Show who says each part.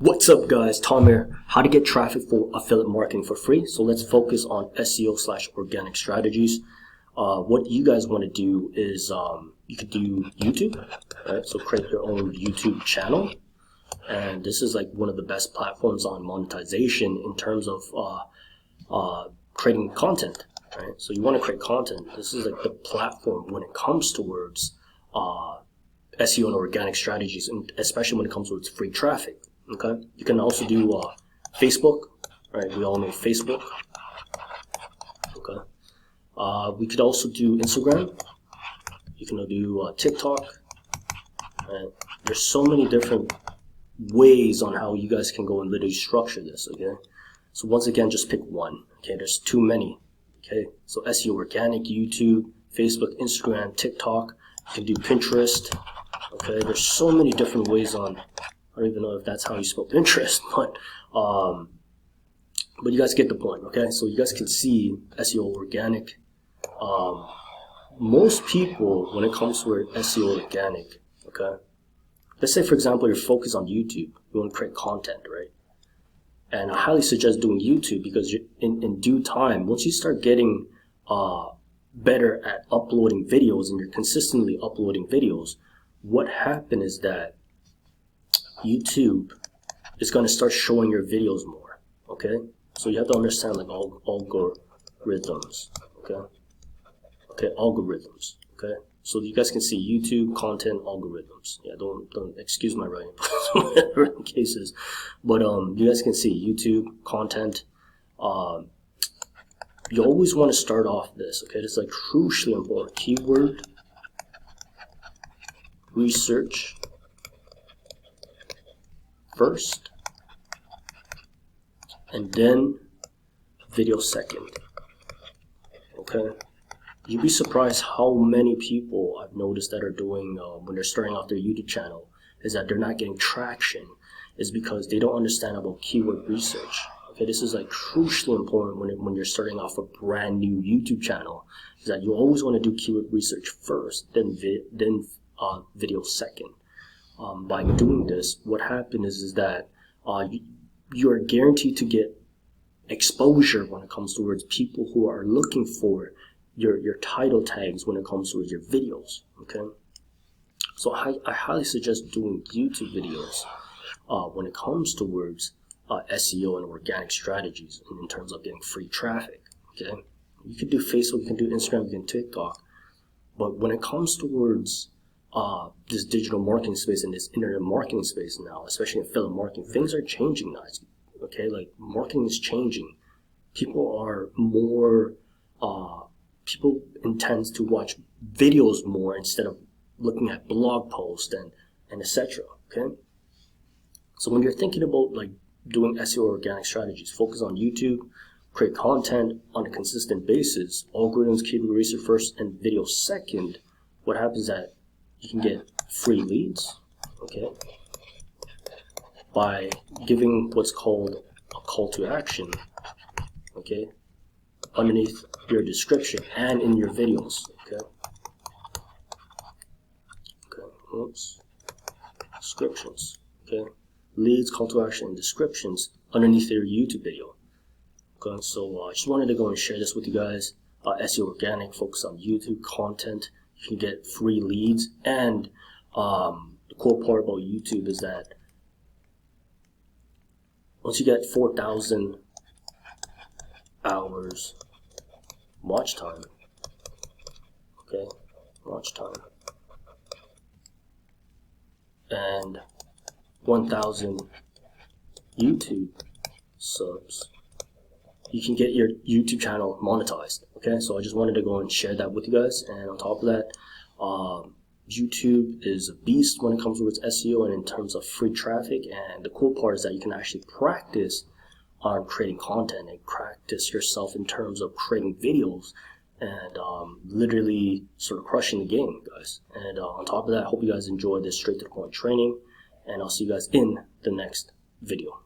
Speaker 1: What's up guys, Tom here. How to get traffic for affiliate marketing for free. So let's focus on SEO/organic strategies. What you guys want to do is you could do YouTube, right? So create your own YouTube channel. And this is like one of the best platforms on monetization in terms of creating content, right? So you want to create content. This is like the platform when it comes towards SEO and organic strategies, and especially when it comes towards free traffic. Okay, you can also do Facebook, right? We all know Facebook. Okay, we could also do Instagram. You can do TikTok. Right? There's so many different ways on how you guys can go and literally structure this. Okay, so once again, just pick one. Okay, there's too many. Okay, so SEO organic, YouTube, Facebook, Instagram, TikTok. You can do Pinterest. Okay, there's so many different ways on. I don't even know if that's how you spell Pinterest, but you guys get the point, okay? So you guys can see SEO organic. Most people, when it comes to SEO organic, okay? Let's say, for example, you're focused on YouTube. You want to create content, right? And I highly suggest doing YouTube because in due time, once you start getting better at uploading videos and you're consistently uploading videos, what happens is that YouTube is going to start showing your videos more, okay? So you have to understand like algorithms, okay, algorithms, okay? So you guys can see YouTube content algorithms. Yeah, don't excuse my writing, whatever the case is, but you guys can see YouTube content. You always want to start off this, okay? It's like crucially important. Keyword research first, and then video second. Okay, you'd be surprised how many people I've noticed that are doing when they're starting off their YouTube channel is that they're not getting traction is because they don't understand about keyword research. Okay, this is like crucially important when you're starting off a brand new YouTube channel, is that you always want to do keyword research first, then video second. By doing this, what happens is that you are guaranteed to get exposure when it comes towards people who are looking for your title tags when it comes towards your videos. Okay, so I highly suggest doing YouTube videos when it comes towards SEO and organic strategies in terms of getting free traffic. Okay, you can do Facebook, you can do Instagram, you can TikTok, but when it comes towards this digital marketing space and this internet marketing space now, especially in affiliate marketing, things are changing now. Okay, like marketing is changing. People are more, people intend to watch videos more instead of looking at blog posts and etc. Okay, so when you're thinking about like doing SEO organic strategies, focus on YouTube, create content on a consistent basis, algorithms, keyword research first, and video second. What happens is that you can get free leads, okay, by giving what's called a call to action, okay, underneath your description and in your videos, okay. Oops. Descriptions, okay, leads, call to action, and descriptions underneath your YouTube video. Okay, so I just wanted to go and share this with you guys. SEO organic, focus on YouTube content. You can get free leads, and the cool part about YouTube is that once you get 4,000 hours watch time, okay, watch time, and 1,000 YouTube subs, you can get your YouTube channel monetized. Okay, so I just wanted to go and share that with you guys. And on top of that, YouTube is a beast when it comes with SEO and in terms of free traffic. And the cool part is that you can actually practice on creating content and practice yourself in terms of creating videos and literally sort of crushing the game, guys. And on top of that, I hope you guys enjoyed this straight to the point training, and I'll see you guys in the next video.